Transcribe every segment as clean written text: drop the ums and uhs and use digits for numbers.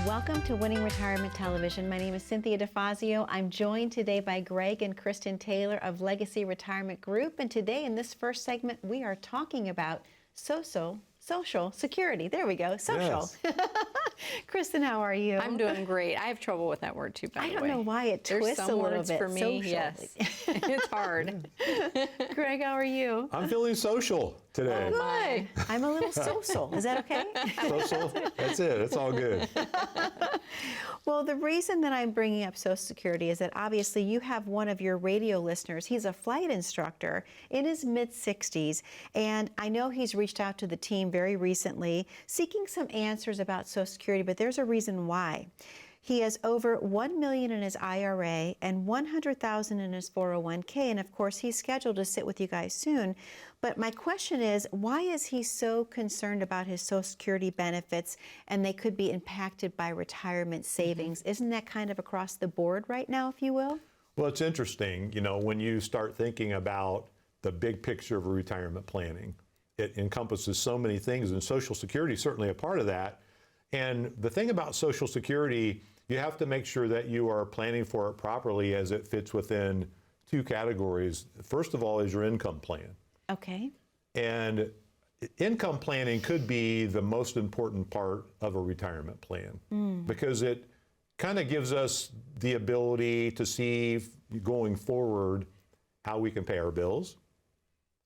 Welcome to Winning Retirement Television. My name is Cynthia DeFazio. I'm joined today by Greg and Kristen Taylor of Legacy Retirement Group. And today in this first segment, we are talking about social security. There we go, social. Yes. Kristen, how are you? I'm doing great. I have trouble with that word too, by the way. I don't know why it twists a little bit. There's some words for me, social. yes. It's hard. Greg, how are you? I'm feeling social today. Oh, good. I'm a little social. Is that okay? Social, that's it. It's all good. Well, the reason that I'm bringing up Social Security is that obviously you have one of your radio listeners. He's a flight instructor in his mid-60s, and I know he's reached out to the team very recently seeking some answers about Social Security, but there's a reason why. He has over $1 million in his IRA and $100,000 in his 401k, and of course he's scheduled to sit with you guys soon. But my question is, why is he so concerned about his Social Security benefits and they could be impacted by retirement savings? Isn't that kind of across the board right now, if you will? Well, it's interesting, when you start thinking about the big picture of retirement planning. It encompasses so many things, and Social Security is certainly a part of that. And the thing about Social Security, you have to make sure that you are planning for it properly as it fits within two categories. First of all is your income plan. Okay. And income planning could be the most important part of a retirement plan because it kind of gives us the ability to see going forward how we can pay our bills,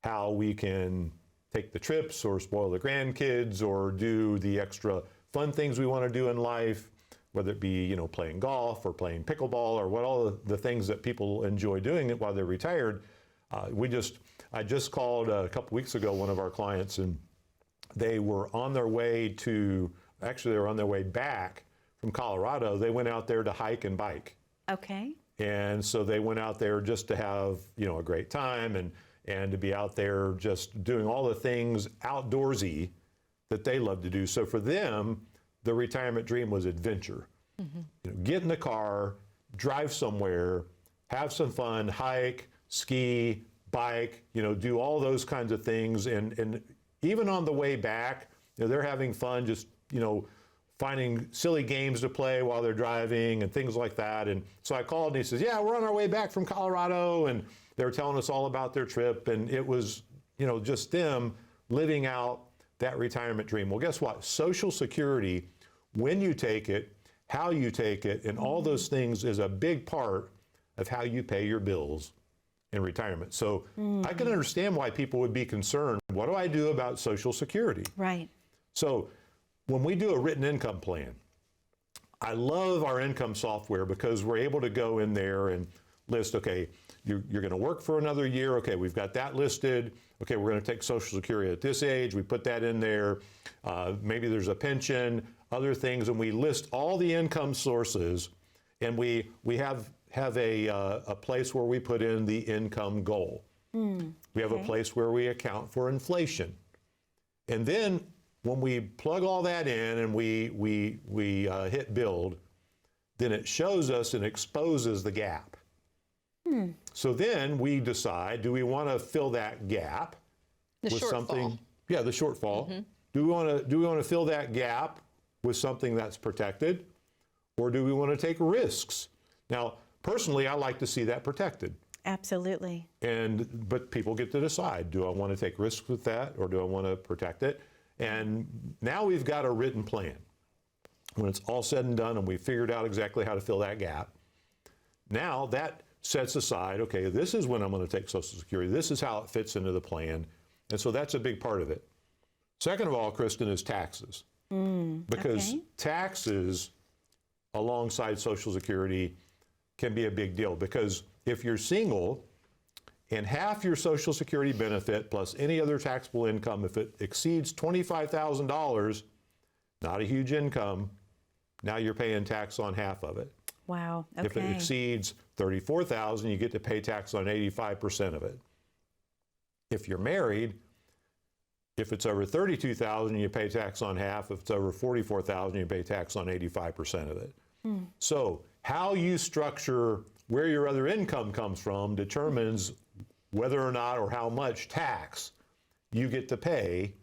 how we can take the trips or spoil the grandkids or do the extra fun things we want to do in life, whether it be, playing golf or playing pickleball or what all the things that people enjoy doing while they're retired. I just called a couple weeks ago one of our clients, and they were on their way back from Colorado. They went out there to hike and bike. Okay. And so they went out there just to have, a great time and to be out there just doing all the things outdoorsy that they love to do. So for them, the retirement dream was adventure. Get in the car, drive somewhere, have some fun, hike, ski, bike, do all those kinds of things. And even on the way back, they're having fun just, finding silly games to play while they're driving and things like that. And so I called and he says, yeah, we're on our way back from Colorado. And they were telling us all about their trip. And it was, just them living out that retirement dream. Well, guess what? Social Security, when you take it, how you take it, and all those things is a big part of how you pay your bills in retirement. So I can understand why people would be concerned. What do I do about Social Security? Right. So when we do a written income plan, I love our income software because we're able to go in there and list, okay, you're going to work for another year. Okay, we've got that listed. Okay, we're going to take Social Security at this age. We put that in there. Maybe there's a pension, other things, and we list all the income sources. And we have a place where we put in the income goal. We have a place where we account for inflation. And then when we plug all that in and we hit build, then it shows us and exposes the gap. So then we decide, do we want to fill that gap with something? Yeah, the shortfall. Do we want to fill that gap with something that's protected, or do we want to take risks? Now, personally, I like to see that protected. Absolutely. But people get to decide, do I want to take risks with that, or do I want to protect it? And now we've got a written plan. When it's all said and done and we've figured out exactly how to fill that gap, now that sets aside, okay, this is when I'm going to take Social Security. This is how it fits into the plan. And so that's a big part of it. Second of all, Kristen, is taxes. Because taxes alongside Social Security can be a big deal. Because if you're single and half your Social Security benefit plus any other taxable income, if it exceeds $25,000, not a huge income, now you're paying tax on half of it. Wow. Okay. If it exceeds $34,000, you get to pay tax on 85% of it. If you're married, if it's over $32,000, you pay tax on half. If it's over $44,000, you pay tax on 85% of it. So how you structure where your other income comes from determines whether or not or how much tax you get to pay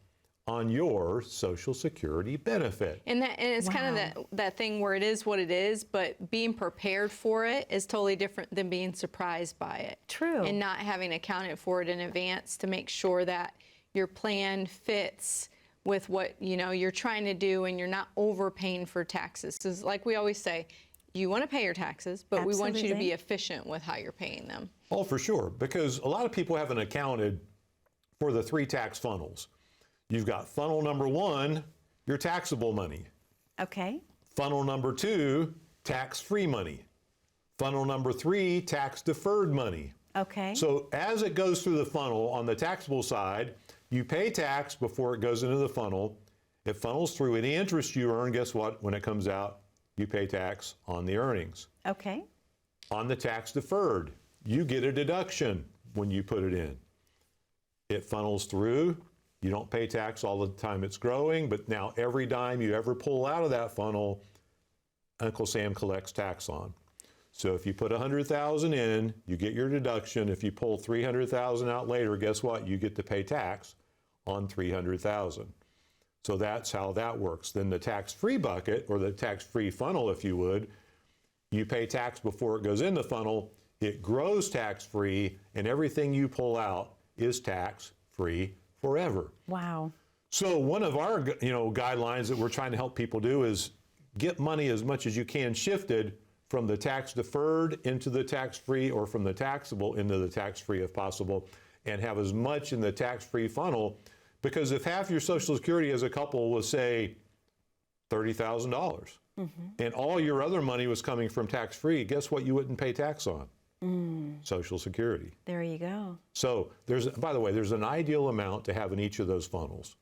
on your Social Security benefit. And it's kind of that thing where it is what it is, but being prepared for it is totally different than being surprised by it. True. And not having accounted for it in advance to make sure that your plan fits with what you're trying to do, and you're not overpaying for taxes. Because like we always say, you want to pay your taxes, but we want you to be efficient with how you're paying them. Oh, for sure, because a lot of people haven't accounted for the 3 tax funnels. You've got funnel number 1, your taxable money. Okay. Funnel number 2, tax-free money. Funnel number 3, tax-deferred money. Okay. So as it goes through the funnel, on the taxable side, you pay tax before it goes into the funnel. It funnels through. Any interest you earn, guess what? When it comes out, you pay tax on the earnings. Okay. On the tax-deferred, you get a deduction when you put it in. It funnels through. You don't pay tax all the time it's growing, but now every dime you ever pull out of that funnel, Uncle Sam collects tax on. So if you put $100,000 in, you get your deduction. If you pull $300,000 out later, guess what? You get to pay tax on $300,000. So that's how that works. Then the tax-free bucket, or the tax-free funnel, if you would, you pay tax before it goes in the funnel. It grows tax-free, and everything you pull out is tax-free forever. Wow. So one of our guidelines that we're trying to help people do is get money as much as you can shifted from the tax deferred into the tax-free, or from the taxable into the tax-free if possible, and have as much in the tax-free funnel. Because if half your Social Security as a couple was, say, $30,000, and all your other money was coming from tax-free, guess what you wouldn't pay tax on? Social Security. There you go. So by the way, there's an ideal amount to have in each of those funnels.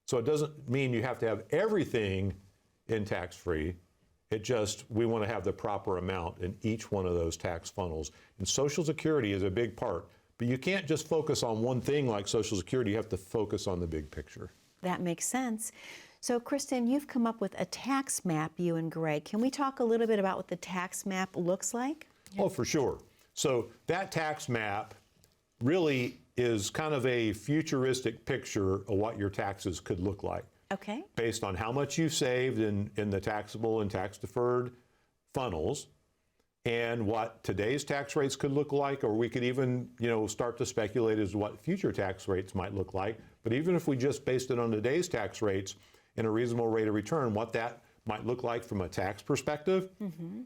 So it doesn't mean you have to have everything in tax-free. It just, we want to have the proper amount in each one of those tax funnels. And Social Security is a big part. But you can't just focus on one thing like Social Security. You have to focus on the big picture. That makes sense. So, Kristen, you've come up with a tax map, you and Greg. Can we talk a little bit about what the tax map looks like? Oh, for sure. So that tax map really is kind of a futuristic picture of what your taxes could look like. Okay. Based on how much you've saved in the taxable and tax-deferred funnels, and what today's tax rates could look like, or we could even, start to speculate as to what future tax rates might look like. But even if we just based it on today's tax rates and a reasonable rate of return, what that might look like from a tax perspective.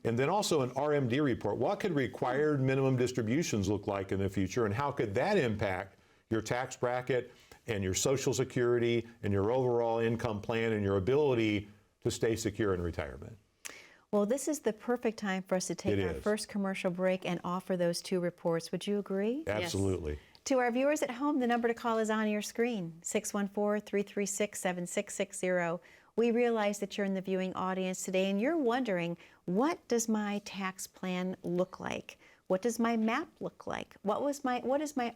And then also an RMD report. What could required minimum distributions look like in the future, and how could that impact your tax bracket and your Social Security and your overall income plan and your ability to stay secure in retirement? Well, this is the perfect time for us to take our first commercial break and offer those 2 reports. Would you agree? Absolutely. Yes. To our viewers at home, the number to call is on your screen, 614-336-7660. We realize that you're in the viewing audience today and you're wondering, what does my tax plan look like? What does my map look like? What is my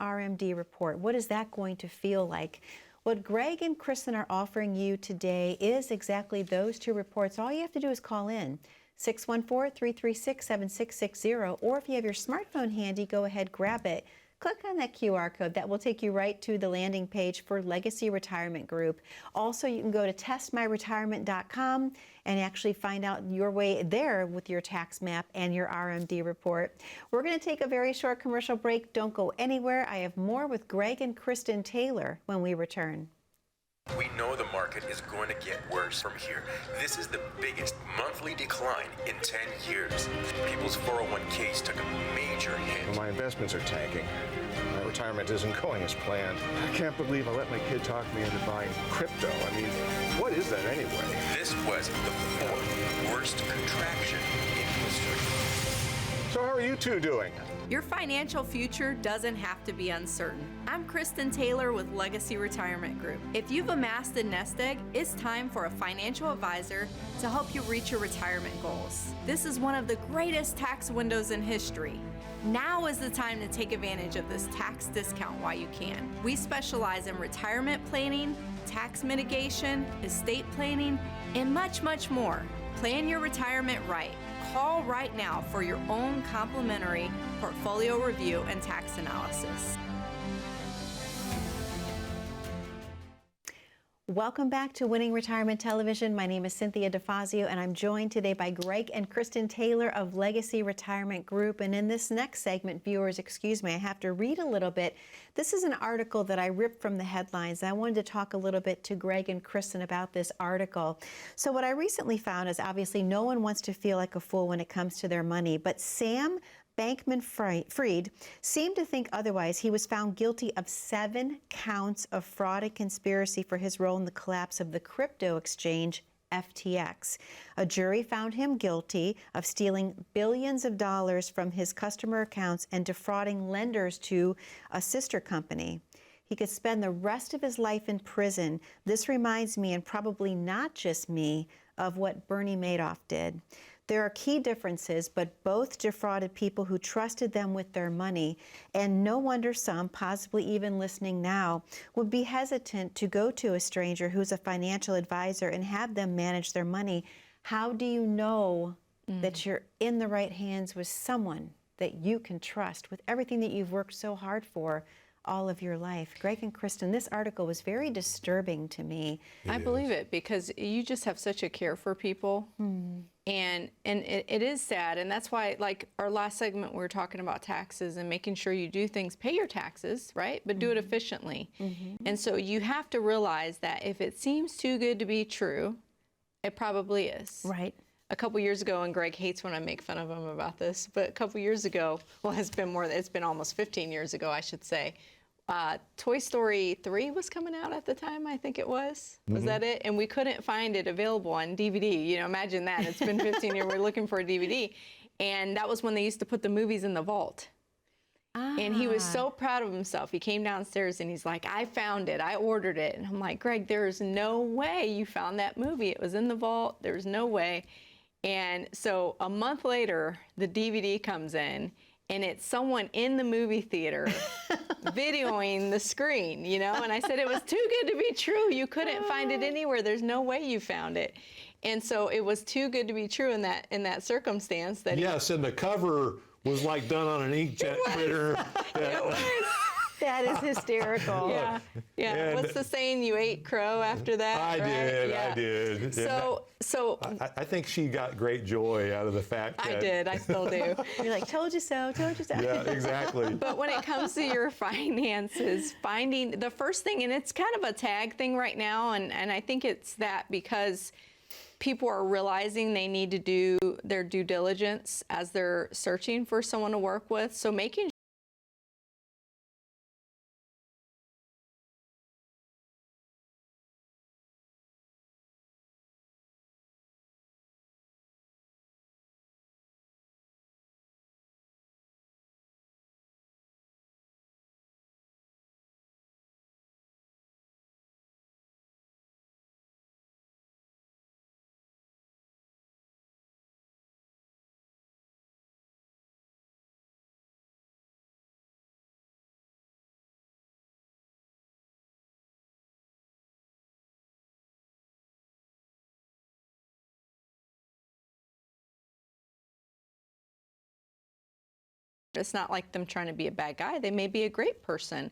RMD report? What is that going to feel like? What Greg and Kristen are offering you today is exactly those 2 reports. All you have to do is call in, 614-336-7660, or if you have your smartphone handy, go ahead, grab it. Click on that QR code. That will take you right to the landing page for Legacy Retirement Group. Also, you can go to testmyretirement.com and actually find out your way there with your tax map and your RMD report. We're going to take a very short commercial break. Don't go anywhere. I have more with Greg and Kristen Taylor when we return. We know the market is going to get worse from here. This is the biggest monthly decline in 10 years. People's 401ks took a major hit. My investments are tanking. My retirement isn't going as planned. I can't believe I let my kid talk me into buying crypto. I mean, what is that anyway? This was the 4th worst contraction in history. So how are you 2 doing? Your financial future doesn't have to be uncertain. I'm Kristen Taylor with Legacy Retirement Group. If you've amassed a nest egg, it's time for a financial advisor to help you reach your retirement goals. This is one of the greatest tax windows in history. Now is the time to take advantage of this tax discount while you can. We specialize in retirement planning, tax mitigation, estate planning, and much, much more. Plan your retirement right. Call right now for your own complimentary portfolio review and tax analysis. Welcome back to Winning Retirement Television. My name is Cynthia DeFazio, and I'm joined today by Greg and Kristen Taylor of Legacy Retirement Group. And in this next segment, viewers, excuse me, I have to read a little bit. This is an article that I ripped from the headlines. I wanted to talk a little bit to Greg and Kristen about this article. So what I recently found is obviously no one wants to feel like a fool when it comes to their money, but Sam Bankman-Fried seemed to think otherwise. He was found guilty of 7 counts of fraud and conspiracy for his role in the collapse of the crypto exchange FTX. A jury found him guilty of stealing billions of dollars from his customer accounts and defrauding lenders to a sister company. He could spend the rest of his life in prison. This reminds me, and probably not just me, of what Bernie Madoff did. There are key differences, but both defrauded people who trusted them with their money, and no wonder some, possibly even listening now, would be hesitant to go to a stranger who's a financial advisor and have them manage their money. How do you know that you're in the right hands with someone that you can trust with everything that you've worked so hard for all of your life? Greg and Kristen, this article was very disturbing to me. I believe it, because you just have such a care for people. And it is sad, and that's why, like our last segment, we were talking about taxes and making sure you do things, pay your taxes, right? But do it efficiently. And so you have to realize that if it seems too good to be true, it probably is. Right. A couple years ago, and Greg hates when I make fun of him about this, but a couple years ago, well, it's been almost 15 years ago, I should say. Toy Story 3 was coming out at the time, I think it was. Was that it? And we couldn't find it available on DVD. You know, imagine that. It's been 15 years, we're looking for a DVD. And that was when they used to put the movies in the vault. And he was so proud of himself. He came downstairs and he's like, I found it. I ordered it. And I'm like, Greg, there is no way you found that movie. It was in the vault. There's no way. And so a month later, the DVD comes in, and it's someone in the movie theater videoing the screen, you know? And I said, it was too good to be true. You couldn't find it anywhere. There's no way you found it. And so it was too good to be true in that circumstance. That Yes, and the cover was like done on an inkjet printer. it was. That is hysterical. Yeah. And what's the saying? You ate crow after that? I right? did. So I think she got great joy out of the fact that... I did. I still do. You're like, told you so, told you so. Yeah, exactly. But when it comes to your finances, finding the first thing, and it's kind of a tag thing right now, and I think it's that because people are realizing they need to do their due diligence as they're searching for someone to work with. So making it's not like them trying to be a bad guy. They may be a great person,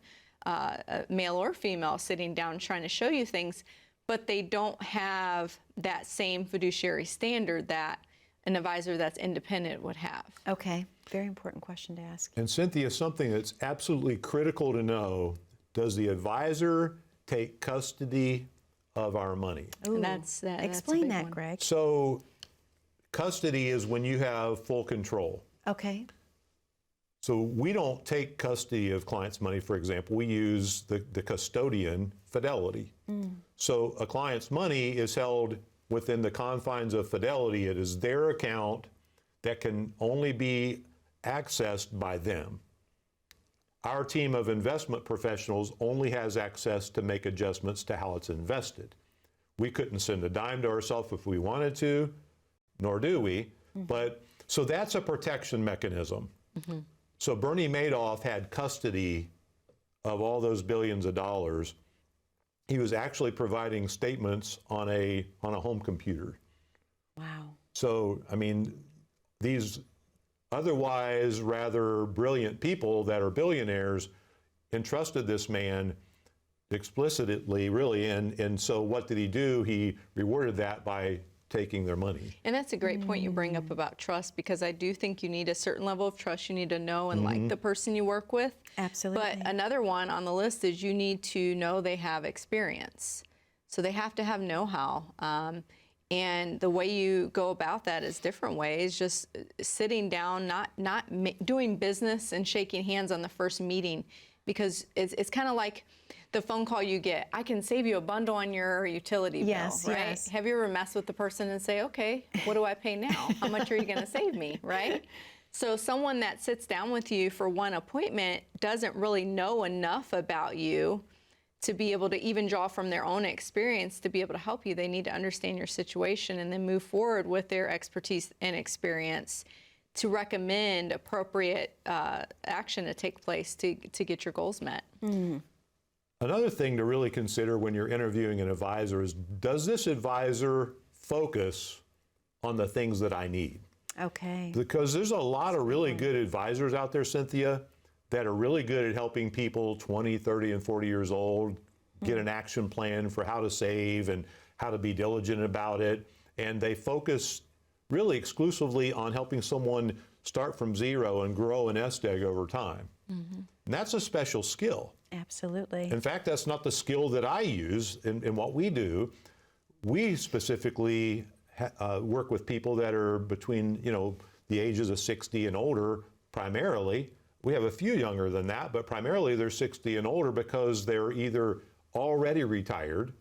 male or female, sitting down trying to show you things, but they don't have that same fiduciary standard that an advisor that's independent would have. Okay, very important question to ask. And Cynthia, something that's absolutely critical to know, does the advisor take custody of our money? Ooh, And that's a explain big that, one. Greg. So custody is when you have full control. Okay. So we don't take custody of clients' money, for example. We use the custodian, Fidelity. So a client's money is held within the confines of Fidelity. It is their account that can only be accessed by them. Our team of investment professionals only has access to make adjustments to how it's invested. We couldn't send a dime to ourselves if we wanted to, nor do we. But so that's a protection mechanism. So Bernie Madoff had custody of all those billions of dollars. He was actually providing statements on a home computer. Wow. So, I mean, these otherwise rather brilliant people that are billionaires entrusted this man explicitly, really. And so what did he do? He rewarded that by taking their money. And that's a great point you bring up about trust, because I do think you need a certain level of trust. You need to know and like the person you work with. Absolutely. But another one on the list is you need to know they have experience. So they have to have know-how. And the way you go about that is different ways, just sitting down, not doing business and shaking hands on the first meeting, because it's kind of like the phone call you get. I can save you a bundle on your utility bill, right? Yes. Have you ever messed with the person and say, okay, what do I pay now? How much are you going to save me, right? So someone that sits down with you for one appointment doesn't really know enough about you to be able to even draw from their own experience to be able to help you. They need to understand your situation and then move forward with their expertise and experience to recommend appropriate action to take place to get your goals met. Another thing to really consider when you're interviewing an advisor is, does this advisor focus on the things that I need? Okay. Because there's a lot of really good advisors out there, Cynthia, that are really good at helping people 20, 30, and 40 years old get an action plan for how to save and how to be diligent about it. And they focus really exclusively on helping someone start from zero and grow an nest egg over time. And that's a special skill. Absolutely. In fact, that's not the skill that I use in what we do. We specifically work with people that are between, the ages of 60 and older primarily. We have a few younger than that, but primarily they're 60 and older because they're either already retired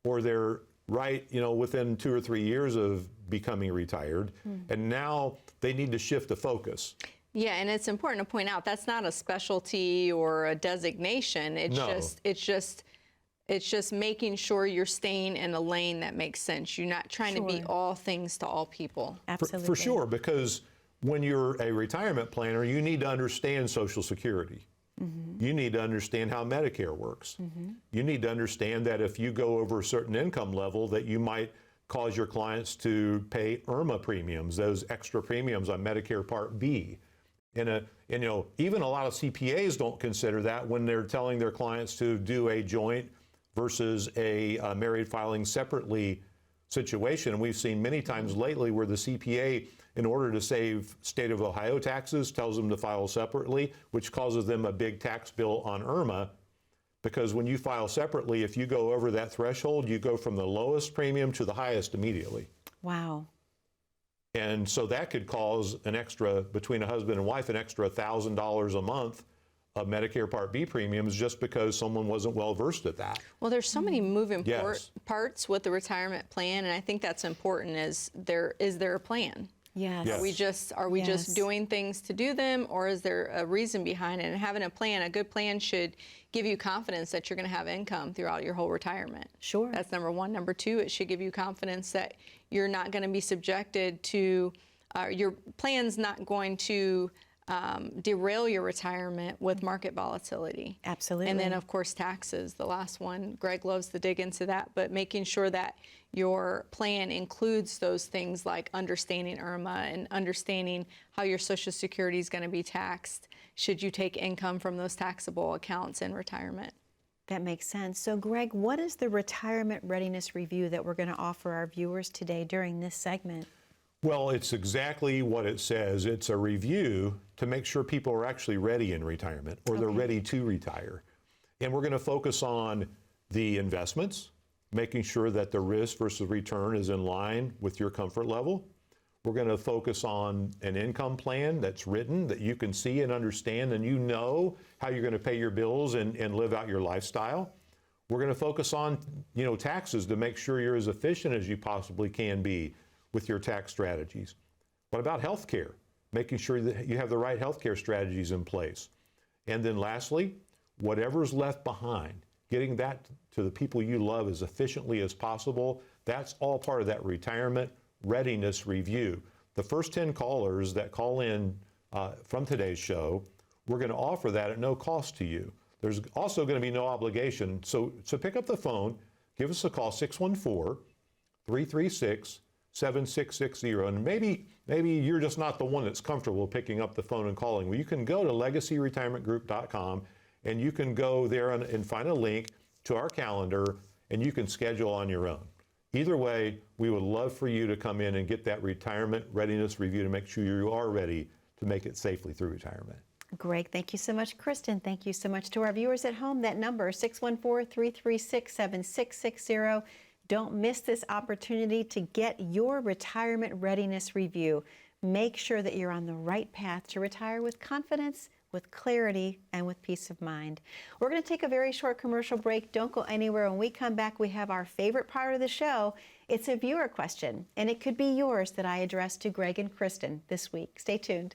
or they're within 2 or 3 years of becoming retired, and now they need to shift the focus. Yeah, and it's important to point out that's not a specialty or a designation. It's just making sure you're staying in a lane that makes sense. You're not trying to be all things to all people. Absolutely. For sure, because when you're a retirement planner, you need to understand Social Security. You need to understand how Medicare works. You need to understand that if you go over a certain income level, that you might cause your clients to pay IRMA premiums, those extra premiums on Medicare Part B. And even a lot of CPAs don't consider that when they're telling their clients to do a joint versus a married filing separately situation. And we've seen many times lately where the CPA, in order to save state of Ohio taxes, tells them to file separately, which causes them a big tax bill on IRMA. Because when you file separately, if you go over that threshold, you go from the lowest premium to the highest immediately. Wow. And so that could cause an extra, between a husband and wife, an extra $1,000 a month of Medicare Part B premiums just because someone wasn't well versed at that. Well, there's so many moving Yes. parts with the retirement plan, and I think that's important. Is there a plan? Yes. Yes. Are we Yes. just doing things to do them, or is there a reason behind it? And having a good plan should give you confidence that you're going to have income throughout your whole retirement. Sure. That's number one. Number two, it should give you confidence that you're not going to be subjected to, your plan's not going to derail your retirement with market volatility. Absolutely. And then, of course, taxes, the last one. Greg loves to dig into that, but making sure that your plan includes those things like understanding IRMA and understanding how your Social Security is going to be taxed should you take income from those taxable accounts in retirement. That makes sense. So, Greg, what is the retirement readiness review that we're going to offer our viewers today during this segment? Well, it's exactly what it says. It's a review to make sure people are actually ready in retirement, or they're ready to retire. And we're going to focus on the investments, making sure that the risk versus return is in line with your comfort level. We're going to focus on an income plan that's written, that you can see and understand, and you know how you're going to pay your bills and live out your lifestyle. We're going to focus on, taxes to make sure you're as efficient as you possibly can be with your tax strategies. What about health care? Making sure that you have the right health care strategies in place. And then lastly, whatever's left behind, getting that to the people you love as efficiently as possible, that's all part of that retirement readiness review. The first 10 callers that call in from today's show, we're going to offer that at no cost to you. There's also going to be no obligation. So pick up the phone, give us a call, 614-336-7660. And maybe you're just not the one that's comfortable picking up the phone and calling. Well, you can go to legacyretirementgroup.com and you can go there and find a link to our calendar, and you can schedule on your own. Either way, we would love for you to come in and get that retirement readiness review to make sure you are ready to make it safely through retirement. Greg, thank you so much. Kristen, thank you so much. To our viewers at home, that number, 614-336-7660. Don't miss this opportunity to get your retirement readiness review. Make sure that you're on the right path to retire with confidence, with clarity, and with peace of mind. We're going to take a very short commercial break. Don't go anywhere. When we come back, we have our favorite part of the show. It's a viewer question, and it could be yours that I address to Greg and Kristen this week. Stay tuned.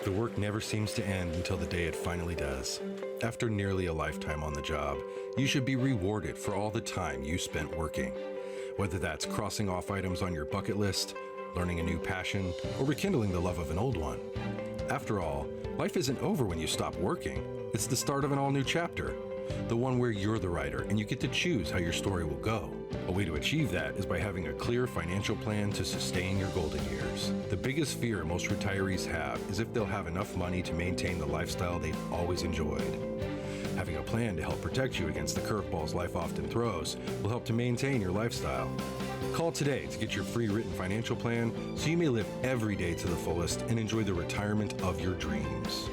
The work never seems to end until the day it finally does. After nearly a lifetime on the job, you should be rewarded for all the time you spent working. Whether that's crossing off items on your bucket list, learning a new passion, or rekindling the love of an old one. After all, life isn't over when you stop working. It's the start of an all-new chapter. The one where you're the writer and you get to choose how your story will go. A way to achieve that is by having a clear financial plan to sustain your golden years. The biggest fear most retirees have is if they'll have enough money to maintain the lifestyle they've always enjoyed. Having a plan to help protect you against the curveballs life often throws will help to maintain your lifestyle. Call today to get your free written financial plan so you may live every day to the fullest and enjoy the retirement of your dreams.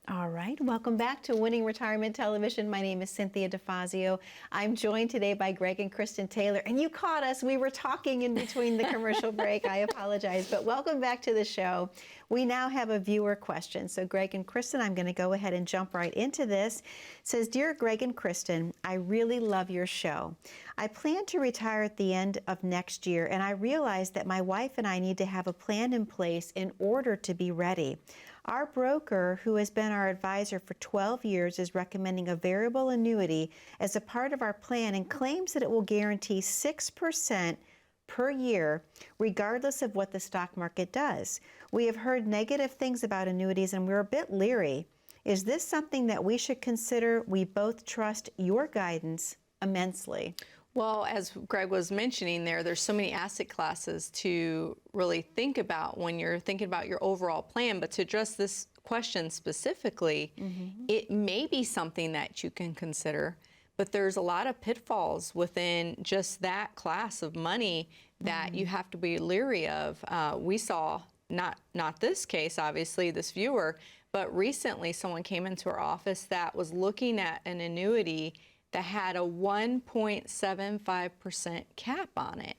All right, welcome back to Winning Retirement Television. My name is Cynthia DeFazio. I'm joined today by Greg and Kristen Taylor, and you caught us. We were talking in between the commercial break. I apologize, but welcome back to the show. We now have a viewer question. So Greg and Kristen, I'm going to go ahead and jump right into this. It says, Dear Greg and Kristen, I really love your show. I plan to retire at the end of next year, and I realize that my wife and I need to have a plan in place in order to be ready. Our broker, who has been our advisor for 12 years, is recommending a variable annuity as a part of our plan and claims that it will guarantee 6% per year, regardless of what the stock market does. We have heard negative things about annuities and we're a bit leery. Is this something that we should consider? We both trust your guidance immensely. Well, as Greg was mentioning there's so many asset classes to really think about when you're thinking about your overall plan. But to address this question specifically, it may be something that you can consider, but there's a lot of pitfalls within just that class of money that you have to be leery of. We saw, not this case, obviously, this viewer, but recently someone came into our office that was looking at an annuity that had a 1.75% cap on it.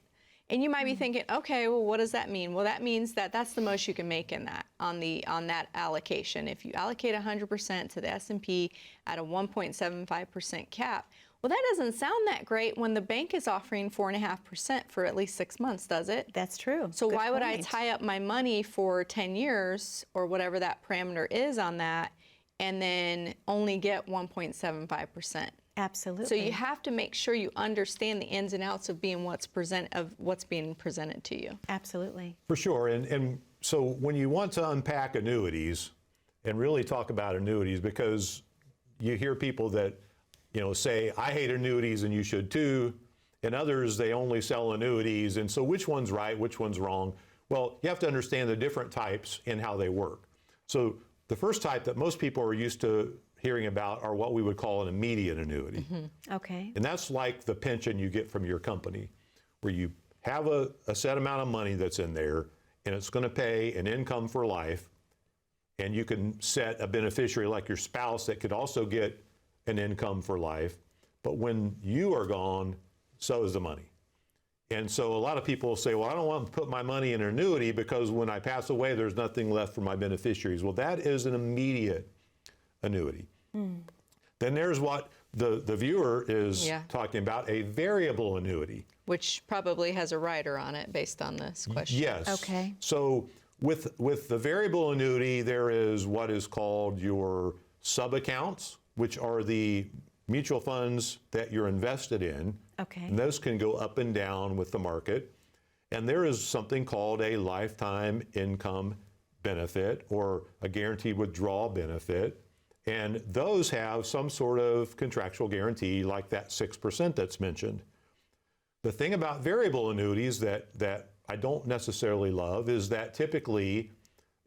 And you might be thinking, okay, well, what does that mean? Well, that means that that's the most you can make in that, on that allocation. If you allocate 100% to the S&P at a 1.75% cap, well, that doesn't sound that great when the bank is offering 4.5% for at least 6 months, does it? That's true. So Good why would I point. tie up my money for 10 years or whatever that parameter is on that and then only get 1.75%? Absolutely. So you have to make sure you understand the ins and outs of what's being presented to you. Absolutely. For sure. And so when you want to unpack annuities and really talk about annuities, because you hear people that, say, I hate annuities and you should too, and others, they only sell annuities. And so which one's right, which one's wrong? Well, you have to understand the different types and how they work. So the first type that most people are used to hearing about are what we would call an immediate annuity. Okay. And that's like the pension you get from your company, where you have a set amount of money that's in there, and it's going to pay an income for life, and you can set a beneficiary like your spouse that could also get an income for life. But when you are gone, so is the money. And so a lot of people say, well, I don't want to put my money in an annuity because when I pass away, there's nothing left for my beneficiaries. Well, that is an immediate annuity. Then there's what the viewer is talking about, a variable annuity. Which probably has a rider on it based on this question. Yes. Okay. So with the variable annuity, there is what is called your sub-accounts, which are the mutual funds that you're invested in. Okay. And those can go up and down with the market. And there is something called a lifetime income benefit or a guaranteed withdrawal benefit. And those have some sort of contractual guarantee like that 6% that's mentioned. The thing about variable annuities that I don't necessarily love is that typically,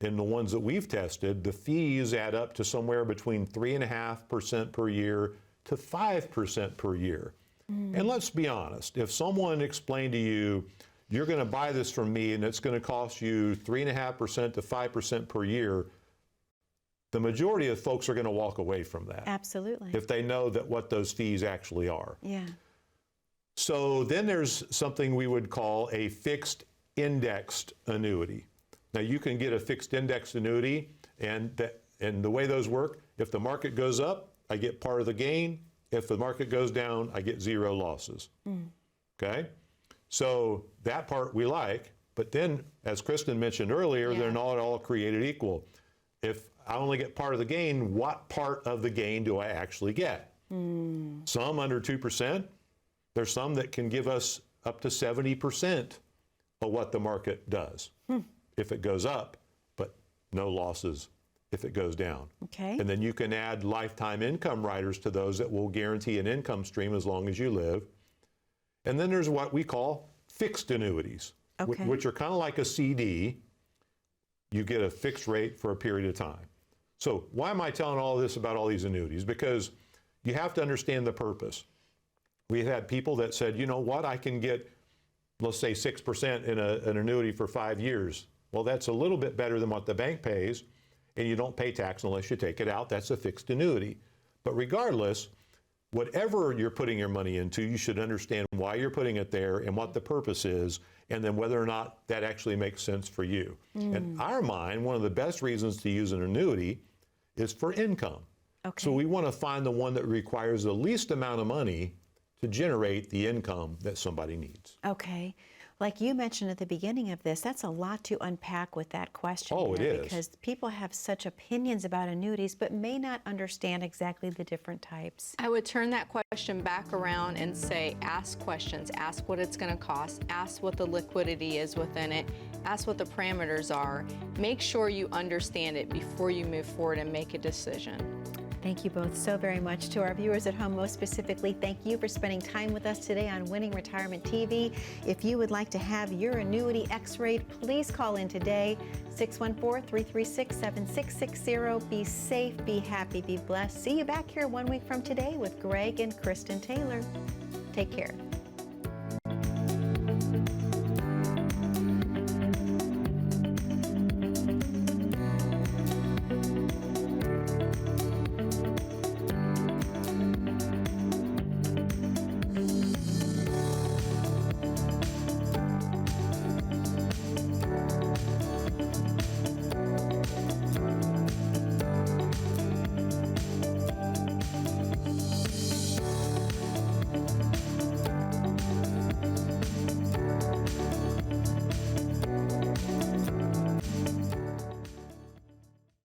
in the ones that we've tested, the fees add up to somewhere between 3.5% per year to 5% per year. And let's be honest, if someone explained to you, you're going to buy this from me and it's going to cost you 3.5% to 5% per year, the majority of folks are going to walk away from that. Absolutely. If they know that what those fees actually are. Yeah. So then there's something we would call a fixed indexed annuity. Now you can get a fixed indexed annuity, and the way those work, if the market goes up, I get part of the gain. If the market goes down, I get zero losses. Okay? So that part we like, but then, as Kristen mentioned earlier, they're not all created equal. If I only get part of the gain, what part of the gain do I actually get? Some under 2%. There's some that can give us up to 70% of what the market does if it goes up, but no losses if it goes down. Okay. And then you can add lifetime income riders to those that will guarantee an income stream as long as you live. And then there's what we call fixed annuities, which are kind of like a CD. You get a fixed rate for a period of time. So why am I telling all this about all these annuities? Because you have to understand the purpose. We've had people that said, you know what, I can get, let's say 6% in an annuity for 5 years. Well, that's a little bit better than what the bank pays, and you don't pay tax unless you take it out. That's a fixed annuity. But regardless, whatever you're putting your money into, you should understand why you're putting it there and what the purpose is, and then whether or not that actually makes sense for you. In our mind, one of the best reasons to use an annuity is for income. Okay. So we want to find the one that requires the least amount of money to generate the income that somebody needs. Okay. Like you mentioned at the beginning of this, that's a lot to unpack with that question. Oh, it is. Because people have such opinions about annuities, but may not understand exactly the different types. I would turn that question back around and say, ask questions, ask what it's going to cost, ask what the liquidity is within it, ask what the parameters are. Make sure you understand it before you move forward and make a decision. Thank you both so very much. To our viewers at home, most specifically, thank you for spending time with us today on Winning Retirement TV. If you would like to have your annuity X-rayed, please call in today, 614-336-7660. Be safe, be happy, be blessed. See you back here 1 week from today with Greg and Kristen Taylor. Take care.